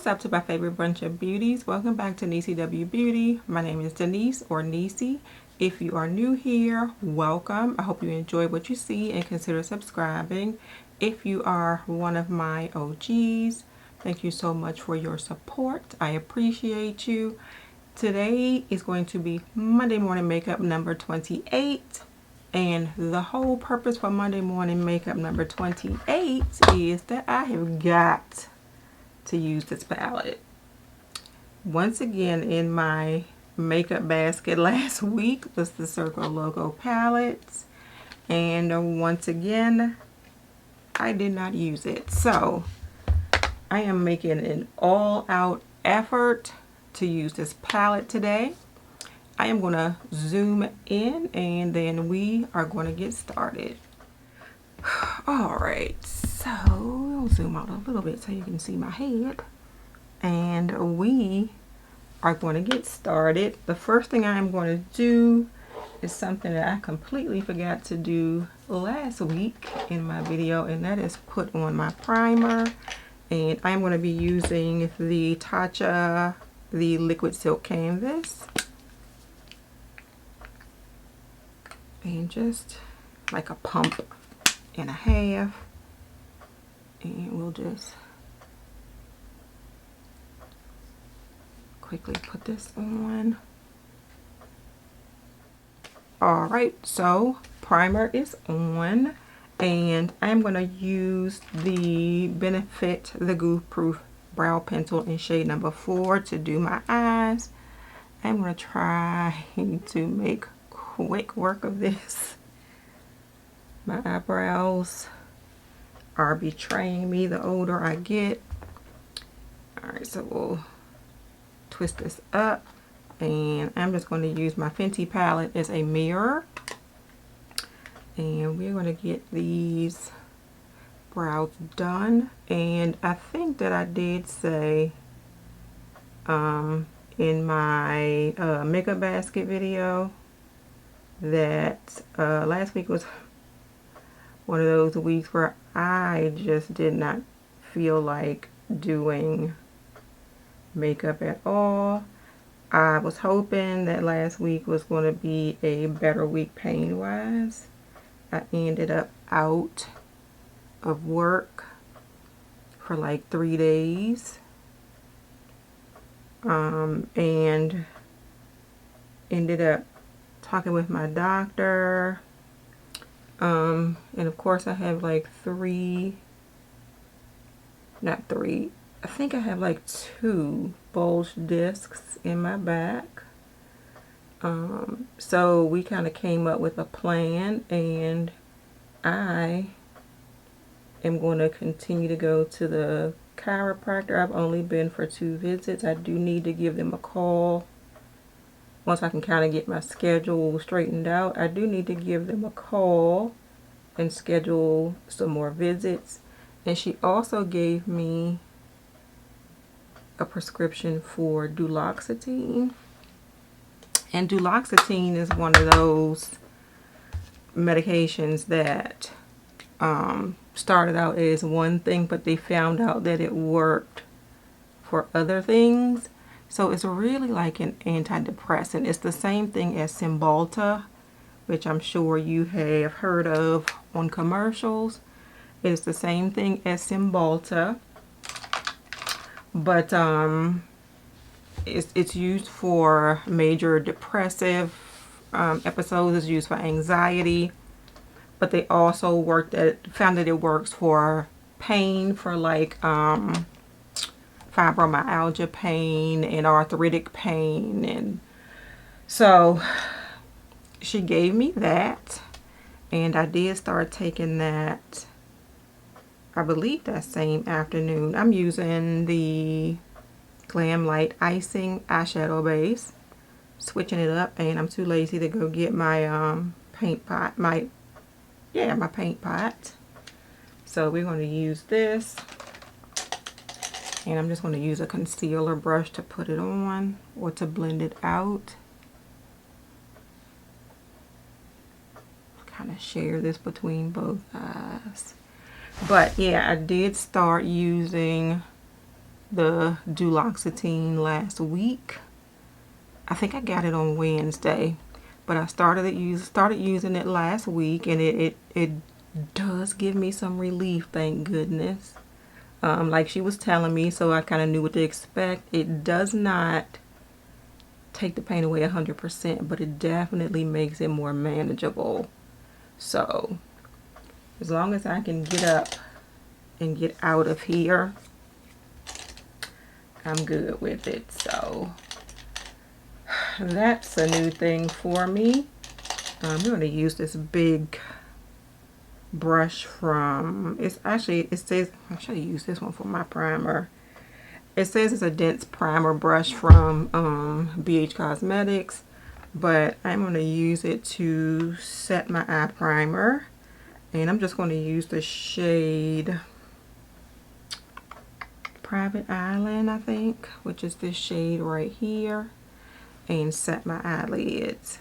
What's up to my favorite bunch of beauties? Welcome back to Niecy W Beauty. My name is Denise or Niecy. If you are new here, welcome. I hope you enjoy what you see and consider subscribing. If you are one of my OGs, thank you so much for your support. I appreciate you. Today is going to be Monday morning makeup number 28. And the whole purpose for Monday morning makeup number 28 is that I have got to use this palette. Once again, in my makeup basket last week was the Circle Logo palettes, and once again I did not use it. So I am making an all-out effort to use this palette today. I am going to zoom in and then we are going to get started. Alright, so I'll zoom out a little bit so you can see my head. And we are going to get started. The first thing I'm going to do is something that I completely forgot to do last week in my video, and that is put on my primer. And I'm going to be using the Tatcha, the Liquid Silk Canvas. And just like a pump and a half, and we'll just quickly put this on. Alright, so primer is on, and I'm going to use the Benefit the Goof Proof brow pencil in shade number 4 to do my eyes. I'm going to try to make quick work of this. My eyebrows are betraying me the older I get. Alright, so we'll twist this up, and I'm just going to use my Fenty palette as a mirror, and we're going to get these brows done. And I think that I did say in my makeup basket video that last week was one of those weeks where I just did not feel like doing makeup at all. I was hoping that last week was going to be a better week pain wise. I ended up out of work for like 3 days, and ended up talking with my doctor. And of course I have like I think I have like 2 bulge discs in my back. So we kind of came up with a plan, and I am going to continue to go to the chiropractor. I've only been for 2 visits. I do need to give them a call. Once I can kind of get my schedule straightened out, I do need to give them a call and schedule some more visits. And she also gave me a prescription for duloxetine. And duloxetine is one of those medications that started out as one thing, but they found out that it worked for other things. So it's really like an antidepressant. It's the same thing as Cymbalta, which I'm sure you have heard of on commercials. It's the same thing as Cymbalta, but it's used for major depressive episodes. It's used for anxiety, but they also found that it works for pain, for like fibromyalgia pain and arthritic pain. And so she gave me that, and I did start taking that, I believe, that same afternoon. I'm using the Glam Light Icing eyeshadow base, switching it up, and I'm too lazy to go get my paint pot, my paint pot. So we're going to use this, and I'm just going to use a concealer brush to put it on or to blend it out. Kind of share this between both eyes. But yeah, I did start using the duloxetine last week. I think I got it on Wednesday, but I started using it last week, and it does give me some relief, thank goodness. Like she was telling me, so I kind of knew what to expect. It does not take the pain away 100%, but it definitely makes it more manageable. So as long as I can get up and get out of here, I'm good with it. So that's a new thing for me. I'm going to use this big brush from, it says, I should use this one for my primer. It says it's a dense primer brush from BH Cosmetics, but I'm going to use it to set my eye primer. And I'm just going to use the shade Private Island, I think, which is this shade right here, and set my eyelids.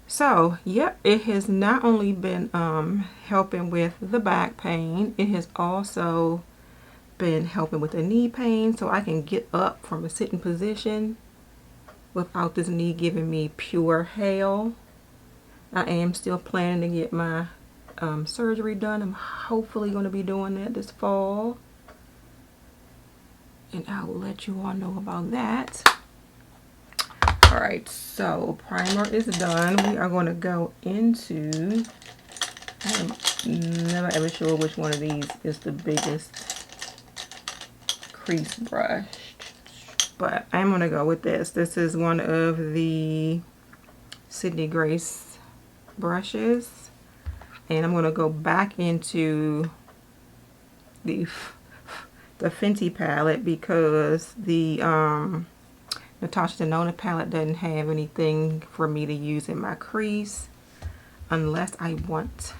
So, yep, it has not only been helping with the back pain, it has also been helping with the knee pain, so I can get up from a sitting position without this knee giving me pure hell. I am still planning to get my surgery done. I'm hopefully going to be doing that this fall, and I will let you all know about that. Alright, so primer is done. We are going to go into, I'm never ever sure which one of these is the biggest crease brush, but I'm going to go with this. This is one of the Sydney Grace brushes, and I'm going to go back into the Fenty palette because the Natasha Denona palette doesn't have anything for me to use in my crease unless I want,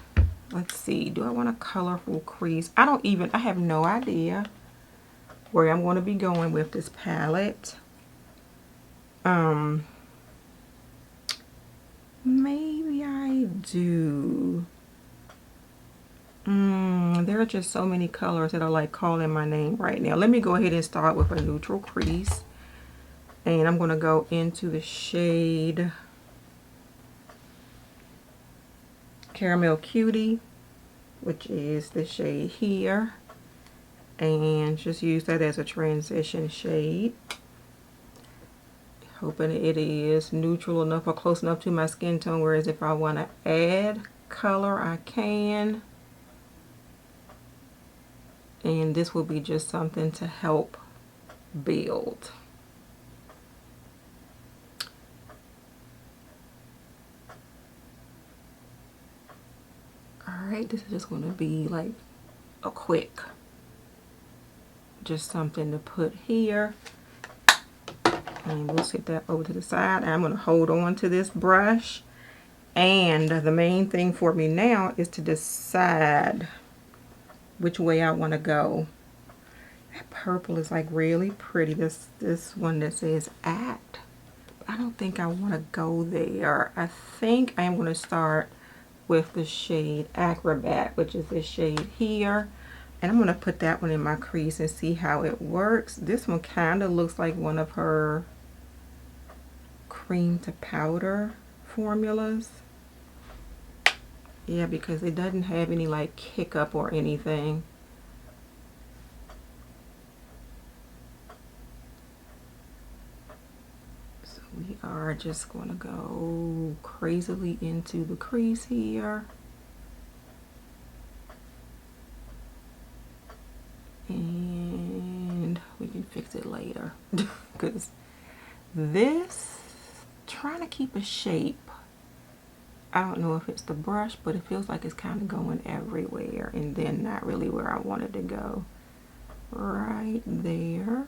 let's see, do I want a colorful crease? I have no idea where I'm going to be going with this palette. Maybe I do. There are just so many colors that are like calling my name right now. Let me go ahead and start with a neutral crease. And I'm going to go into the shade Caramel Cutie, which is the shade here. And just use that as a transition shade. Hoping it is neutral enough or close enough to my skin tone, whereas if I want to add color, I can. And this will be just something to help build. Alright, this is just going to be like a quick, just something to put here. And we'll set that over to the side. I'm going to hold on to this brush. And the main thing for me now is to decide which way I want to go. That purple is like really pretty. This one that says Act. I don't think I want to go there. I think I'm going to start with the shade Acrobat, which is this shade here. And I'm going to put that one in my crease and see how it works. This one kind of looks like one of her cream to powder formulas. Yeah, because it doesn't have any like kick up or anything. So we are just going to go crazily into the crease here. And we can fix it later. Because this, trying to keep a shape. I don't know if it's the brush, but it feels like it's kind of going everywhere and then not really where I wanted to go. Right there.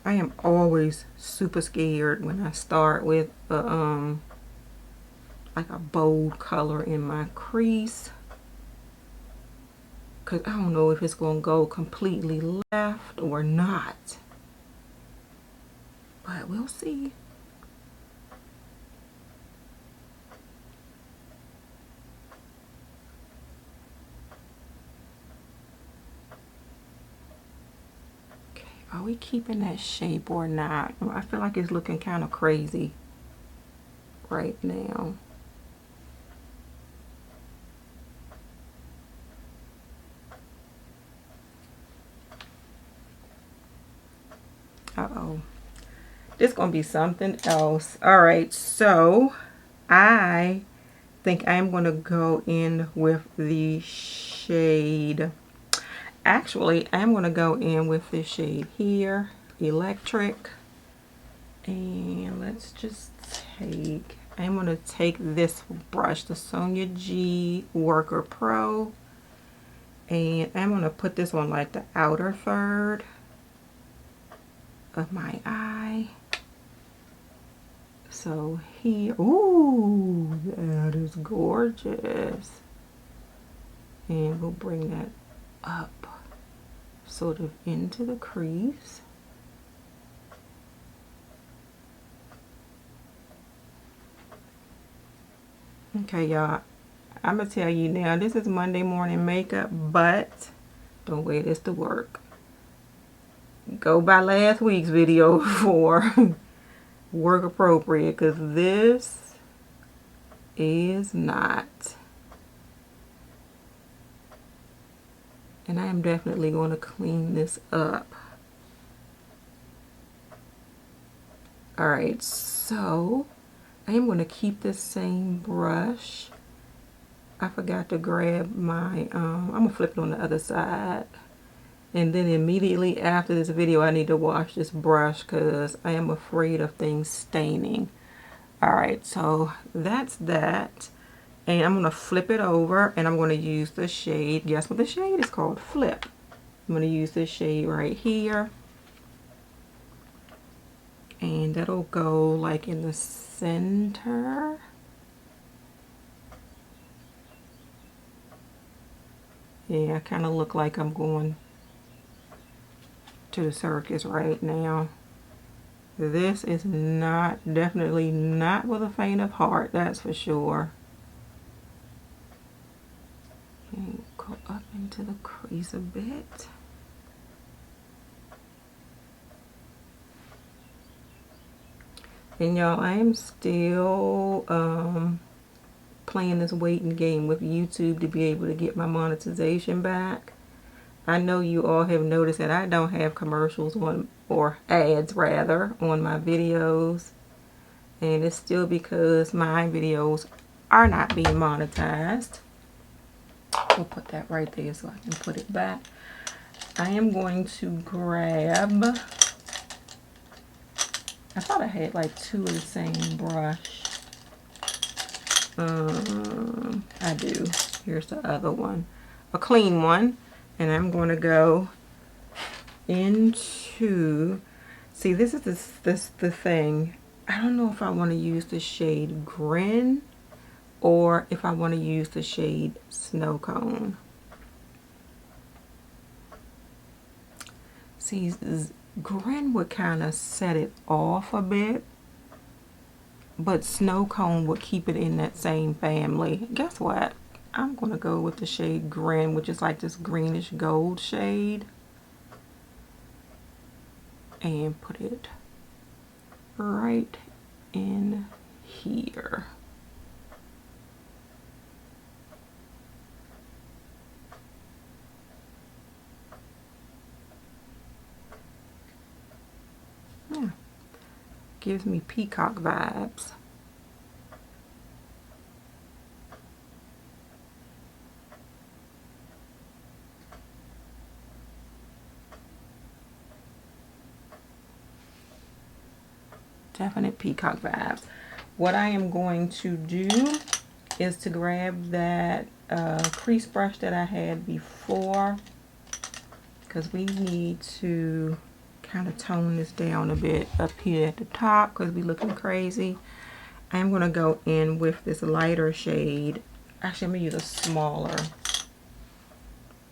I am always super scared when I start with like a bold color in my crease, because I don't know if it's going to go completely left or not, but we'll see. Are we keeping that shape or not? I feel like it's looking kind of crazy right now. Uh-oh. This is going to be something else. All right, so I think I'm going to go in with the shade. Actually, I'm going to go in with this shade here, Electric. And let's just take, I'm going to take this brush, the Sonia G Worker Pro. And I'm going to put this on like the outer third of my eye. So here, ooh, that is gorgeous. And we'll bring that up sort of into the crease. Okay, y'all, I'm gonna tell you now, this is Monday morning makeup, but don't wear this to work. Go by last week's video for work appropriate, because this is not. And I am definitely going to clean this up. Alright, so I am going to keep this same brush. I forgot to grab my, I'm going to flip it on the other side. And then immediately after this video, I need to wash this brush because I am afraid of things staining. Alright, so that's that. And I'm going to flip it over and I'm going to use the shade. Guess what the shade is called? Flip. I'm going to use this shade right here. And that'll go like in the center. Yeah, I kind of look like I'm going to the circus right now. This is not, definitely not with a faint of heart, that's for sure. And go up into the crease a bit. And y'all, I am still playing this waiting game with YouTube to be able to get my monetization back. I know you all have noticed that I don't have commercials on, or ads rather, on my videos. And it's still because my videos are not being monetized. We'll put that right there so I can put it back. I am going to grab, I thought I had like two of the same brush. I do. Here's the other one, a clean one. And I'm going to go into, see, this is the thing. I don't know if I want to use the shade Grin or if I want to use the shade Snow Cone. See, Grin would kind of set it off a bit, but Snow Cone would keep it in that same family. Guess what? I'm going to go with the shade Grin, which is like this greenish gold shade. And put it right in here. Yeah. Gives me peacock vibes. Definite peacock vibes. What I am going to do is to grab that crease brush that I had before, because we need to kind of tone this down a bit up here at the top because we're looking crazy. I'm going to go in with this lighter shade. Actually, I'm going to use a smaller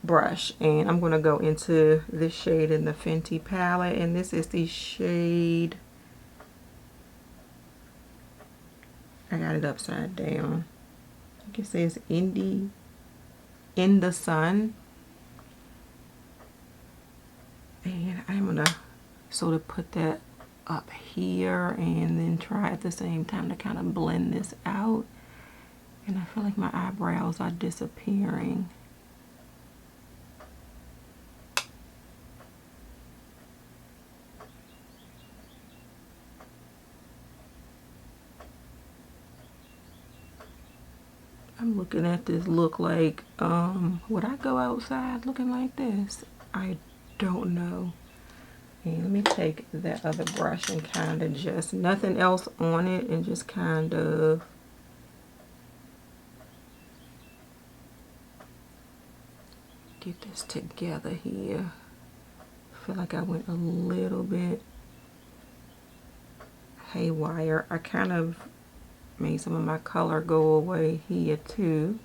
brush, and I'm going to go into this shade in the Fenty palette, and this is the shade, I got it upside down. I think it says Indie in the Sun. And I'm gonna So to put that up here and then try at the same time to kind of blend this out. And I feel like my eyebrows are disappearing. I'm looking at this look like, would I go outside looking like this? I don't know. And let me take that other brush and kind of just, nothing else on it, and just kind of get this together here. I feel like I went a little bit haywire. I kind of made some of my color go away here too.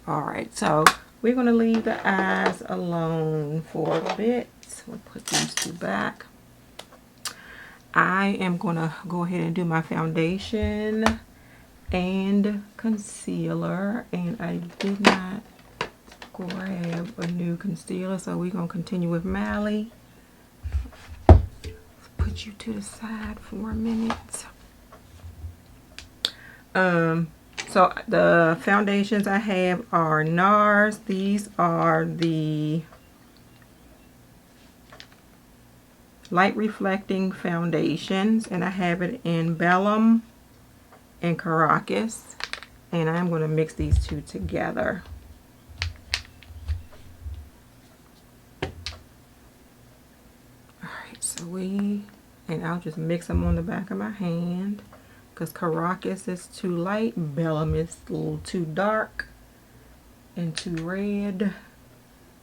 Alright, so we're going to leave the eyes alone for a bit. We'll put these two back. I am going to go ahead and do my foundation and concealer. And I did not grab a new concealer, so we're going to continue with Mally. Put you to the side for a minute. So the foundations I have are NARS. These are the light reflecting foundations, and I have it in Bellum and Caracas, and I'm going to mix these two together. Alright, so and I'll just mix them on the back of my hand, because Caracas is too light, Bellum is a little too dark and too red.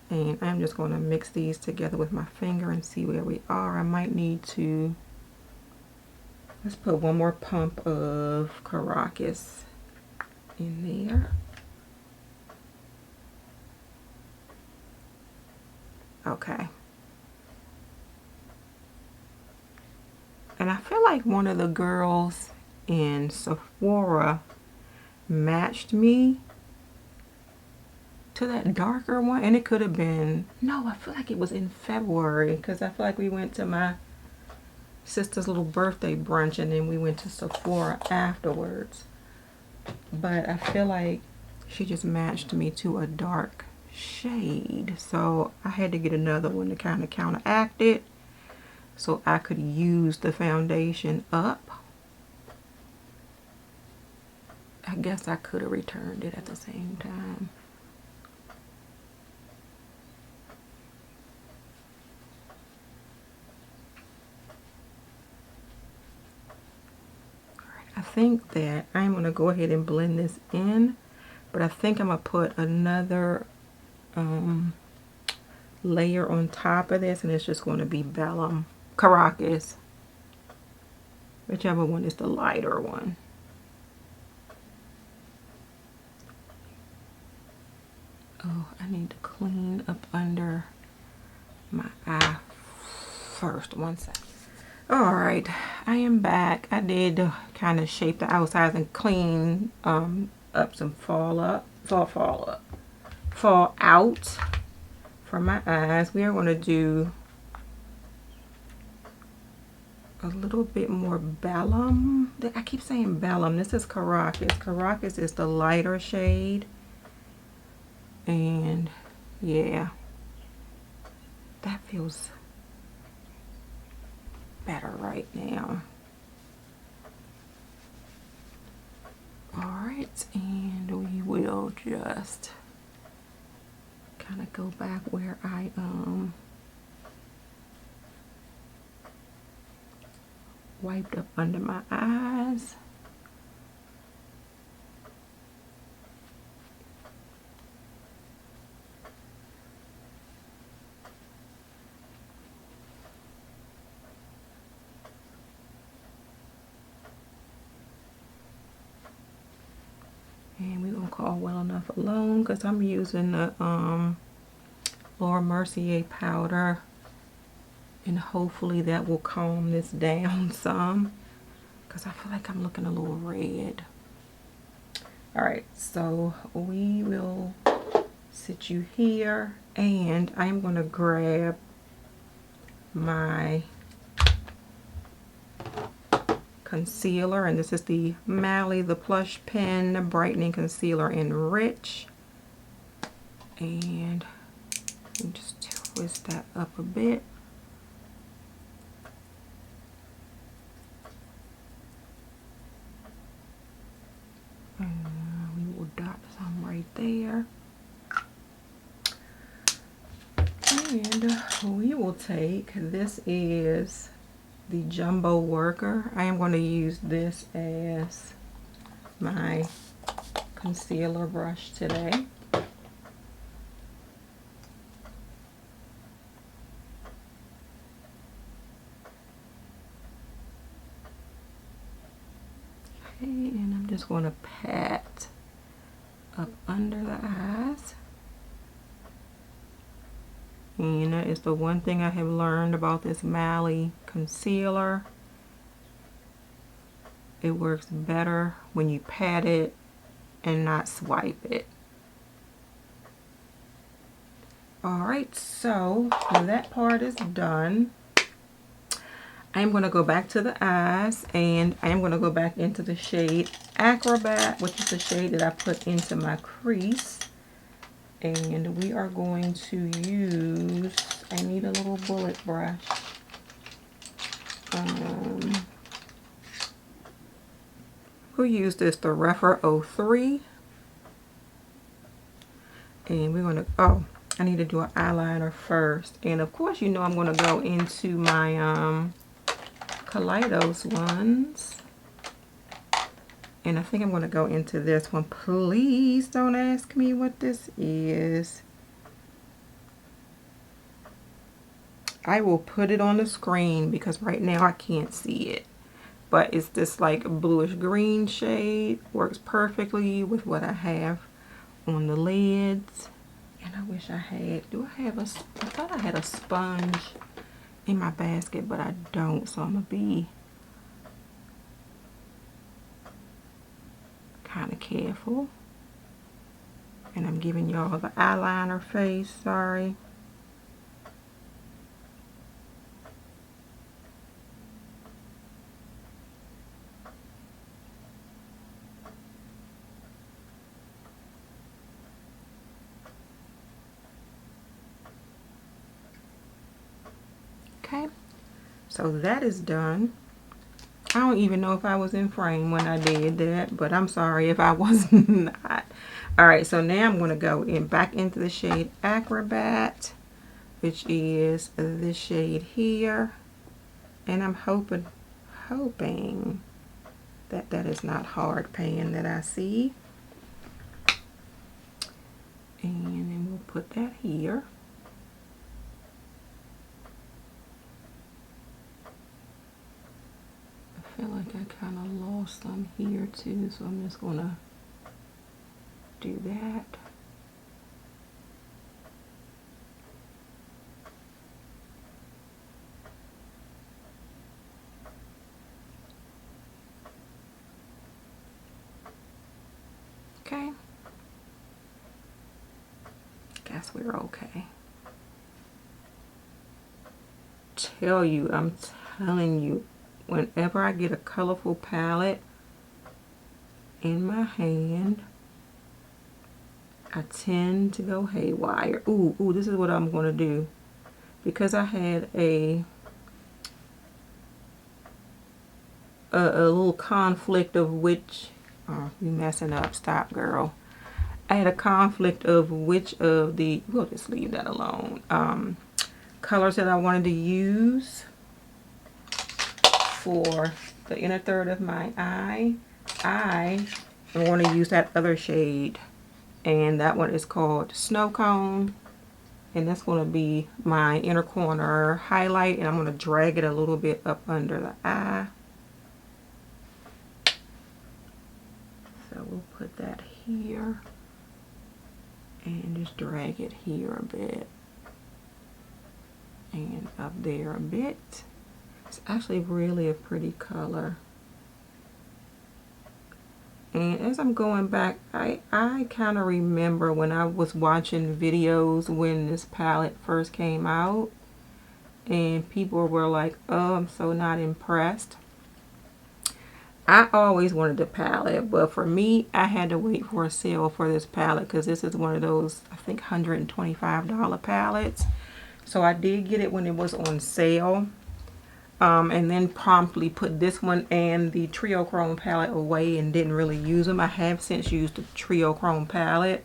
And I'm just going to mix these together with my finger and see where we are. I might need to, let's put one more pump of Caracas in there. Okay. And I feel like one of the girls in Sephora matched me to that darker one, and it could have been, no, I feel like it was in February, because I feel like we went to my sister's little birthday brunch and then we went to Sephora afterwards. But I feel like she just matched me to a dark shade, so I had to get another one to kind of counteract it so I could use the foundation up. I guess I could have returned it at the same time. I think that I'm going to go ahead and blend this in, but I think I'm going to put another layer on top of this, and it's just going to be Bellum, Caracas, whichever one is the lighter one. Oh, I need to clean up under my eye first. One second. Alright, I am back. I did kind of shape the outsides and clean up some fall out from my eyes. We are going to do a little bit more Bellum. I keep saying Bellum. This is Caracas. Caracas is the lighter shade. And yeah, that feels better right now. Alright, and we will just kind of go back where I wiped up under my eyes. And we're going to call Well Enough alone, because I'm using the Laura Mercier powder, and hopefully that will calm this down some, because I feel like I'm looking a little red. Alright, so we will sit you here, and I'm going to grab my concealer, and this is the Mally the Plush Pen Brightening Concealer in Rich, and just twist that up a bit. We will dot some right there. And we will take, this is the Jumbo Worker. I am going to use this as my concealer brush today. Okay, and I'm just going to pat up under the eyes. And that is the one thing I have learned about this Mally concealer. It works better when you pat it and not swipe it. Alright, so that part is done. I'm going to go back to the eyes, and I am going to go back into the shade Acrobat, which is the shade that I put into my crease. And we are going to use, I need a little bullet brush. We'll use this, the Refer 03. And we're going to, oh, I need to do an eyeliner first. And of course, you know I'm going to go into my Kaleidos ones. And I think I'm going to go into this one. Please don't ask me what this is. I will put it on the screen because right now I can't see it. But it's this like bluish green shade. Works perfectly with what I have on the lids. And I wish I had, do I have a, I thought I had a sponge in my basket, but I don't. So I'm going to be kind of careful. And I'm giving y'all the eyeliner face, sorry. Okay, so that is done. I don't even know if I was in frame when I did that, but I'm sorry if I was not. Alright, so now I'm going to go in back into the shade Acrobat, which is this shade here. And I'm hoping that that is not hard pan that I see. And then we'll put that here. I feel like I kind of lost some here too, so I'm just going to do that. Okay. Guess we're okay. I'm telling you, whenever I get a colorful palette in my hand, I tend to go haywire. Ooh, this is what I'm going to do. Because I had a little conflict of which, oh, you messing up, stop girl. I had a conflict of which of the, we'll just leave that alone, colors that I wanted to use for the inner third of my eye. I am going to use that other shade, and that one is called Snow Cone, and that's going to be my inner corner highlight, and I'm going to drag it a little bit up under the eye. So we'll put that here and just drag it here a bit and up there a bit. It's actually really a pretty color. And as I'm going back, I kind of remember when I was watching videos when this palette first came out, and people were like, oh, I'm so not impressed. I always wanted the palette, but for me, I had to wait for a sale for this palette because this is one of those, I think, $125 palettes. So I did get it when it was on sale. And then promptly put this one and the Trio Chrome palette away and didn't really use them. I have since used the Trio Chrome palette,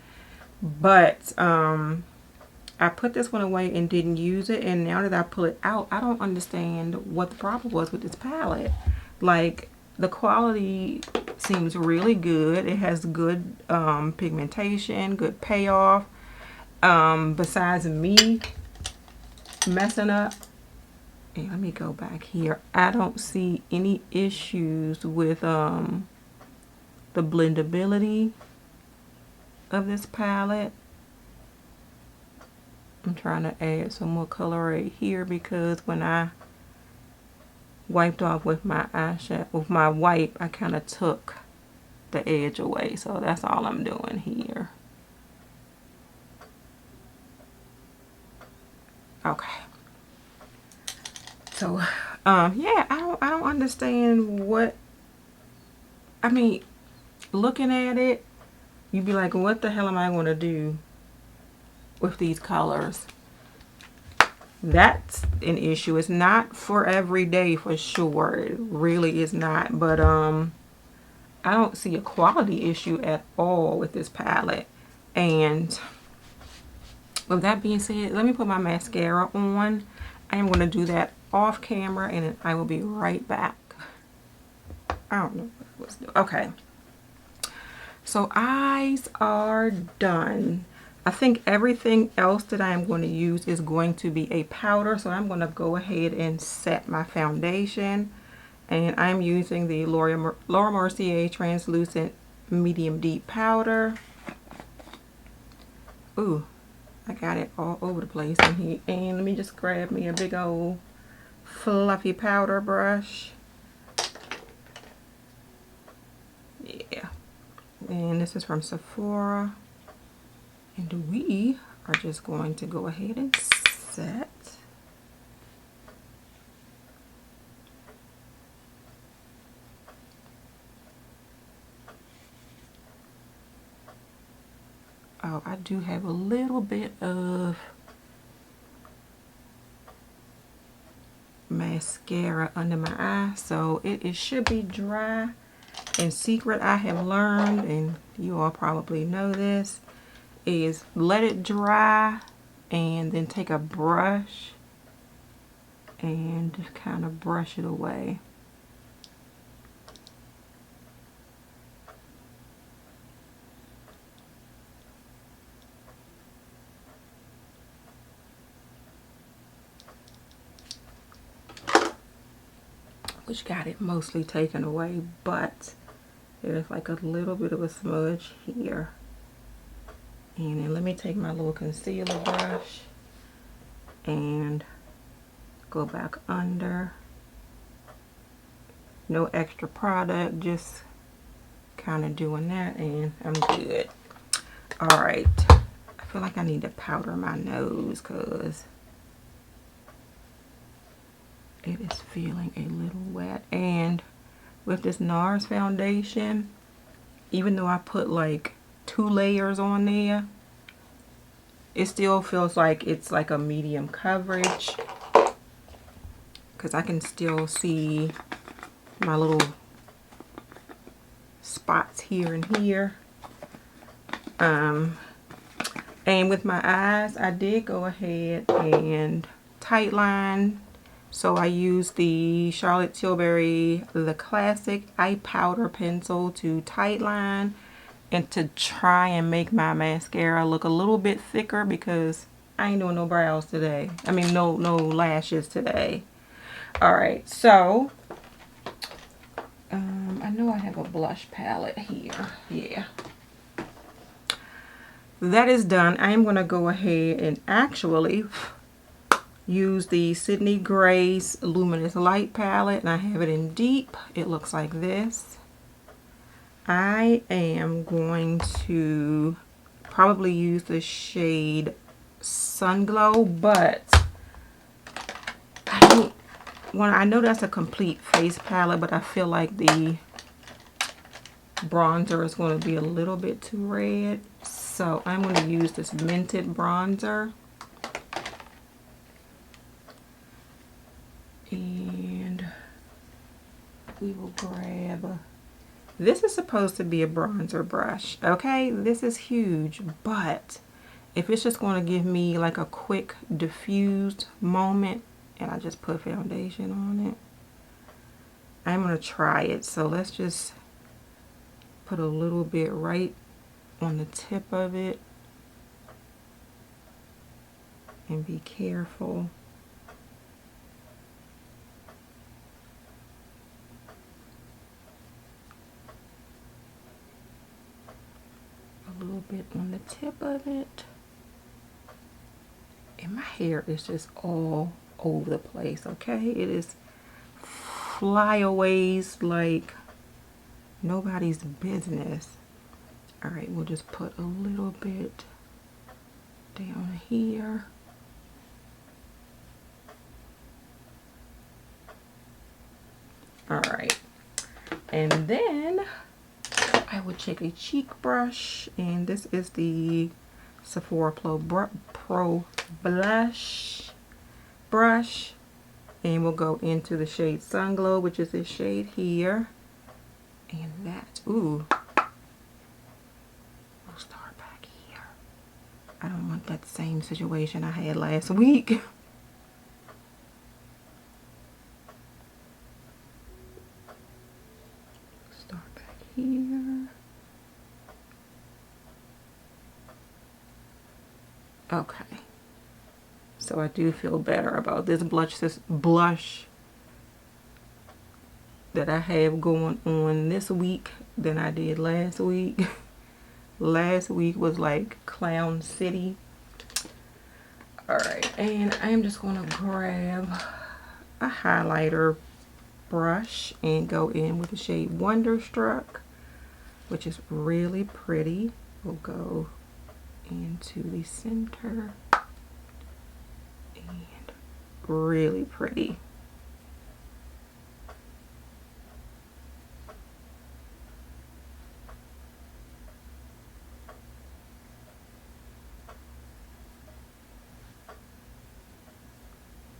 but I put this one away and didn't use it, and now that I pull it out, I don't understand what the problem was with this palette. Like, the quality seems really good. It has good pigmentation, good payoff. Besides me messing up, and let me go back here, I don't see any issues with the blendability of this palette. I'm trying to add some more color right here because when I wiped off with my eyeshadow, with my wipe, I kind of took the edge away. So that's all I'm doing here. Okay. So, yeah, I don't understand what, I mean, looking at it, you'd be like, what the hell am I going to do with these colors? That's an issue. It's not for every day for sure. It really is not. But I don't see a quality issue at all with this palette. And with that being said, let me put my mascara on. I am going to do that off camera and I will be right back. I don't know what was doing. Okay. So eyes are done. I think everything else that I am going to use is going to be a powder. So I'm going to go ahead and set my foundation. And I'm using the Laura Mercier Translucent Medium Deep Powder. Ooh, I got it all over the place in here. And let me just grab me a big old fluffy powder brush. Yeah. And this is from Sephora. And we are just going to go ahead and set. Oh, I do have a little bit of mascara under my eye, so it should be dry. And secret I have learned, and you all probably know this, is let it dry and then take a brush and just kind of brush it away. Which got it mostly taken away, but there's like a little bit of a smudge here. And then let me take my little concealer brush and go back under. No extra product, just kind of doing that, and I'm good. All right, I feel like I need to powder my nose because it is feeling a little wet. And with this NARS foundation, even though I put like 2 layers on there, it still feels like it's like a medium coverage because I can still see my little spots here and here. And with my eyes, I did go ahead and tight line. So I used the Charlotte Tilbury, the classic eye powder pencil to tight line and to try and make my mascara look a little bit thicker because I ain't doing no brows today. I mean, no lashes today. All right, so I know I have a blush palette here. Yeah. That is done. I am going to go ahead and actually use the Sydney Grace Luminous Light palette, and I have it in deep. It looks like this. I am going to probably use the shade Sun Glow, but I know that's a complete face palette, but I feel like the bronzer is going to be a little bit too red. So I'm going to use this Mented bronzer. And we will grab, this is supposed to be a bronzer brush, okay? This is huge, but if it's just going to give me like a quick diffused moment and I just put foundation on it, I'm going to try it. So let's just put a little bit right on the tip of it and be careful. A little bit on the tip of it. And my hair is just all over the place, okay? It is flyaways like nobody's business. All right, we'll just put a little bit down here. All right, and then I would take a cheek brush, and this is the Sephora Pro Blush brush, and we'll go into the shade Sun Glow, which is this shade here, and that, ooh, we'll start back here. I don't want that same situation I had last week. Start back here. Okay. So I do feel better about this blush that I have going on this week than I did last week. Last week was like Clown City. Alright, and I am just going to grab a highlighter brush and go in with the shade Wonderstruck, which is really pretty. We'll go into the center. And really pretty.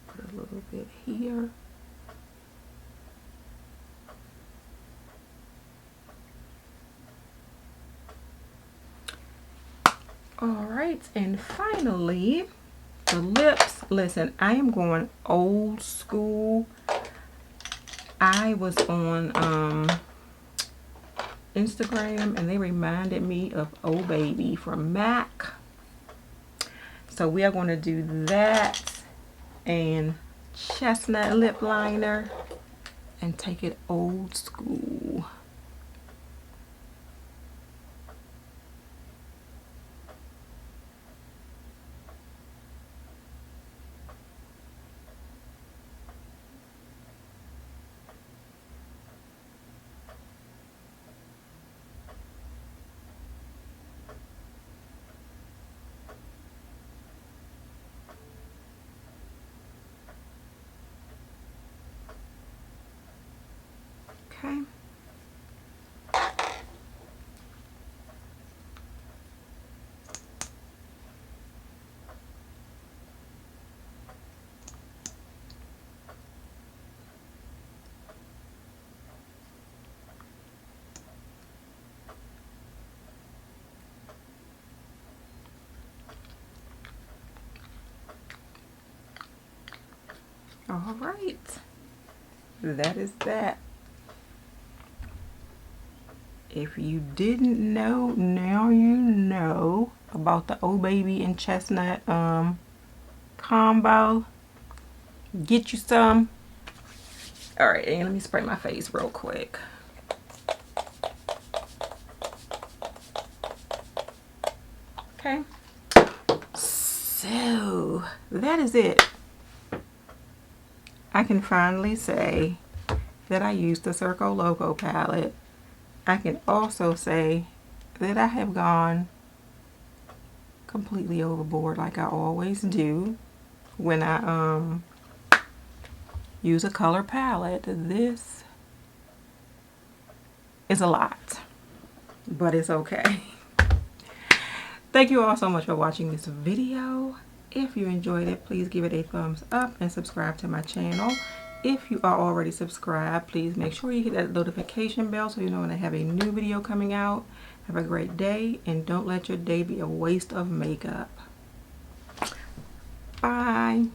Put a little bit here. All right, and finally, the lips. Listen, I am going old school. I was on Instagram and they reminded me of Oh Baby from MAC. So we are going to do that and chestnut lip liner and take it old school. Okay. All right. That is that. If you didn't know, now you know about the Oh Baby and chestnut combo. Get you some. All right, and let me spray my face real quick. Okay. So that is it. I can finally say that I used the Circo Loco palette I can also say that I have gone completely overboard like I always do when I use a color palette. This is a lot, but it's okay. Thank you all so much for watching this video. If you enjoyed it, please give it a thumbs up and subscribe to my channel. If you are already subscribed, please make sure you hit that notification bell so you know when I have a new video coming out. Have a great day, and don't let your day be a waste of makeup. Bye.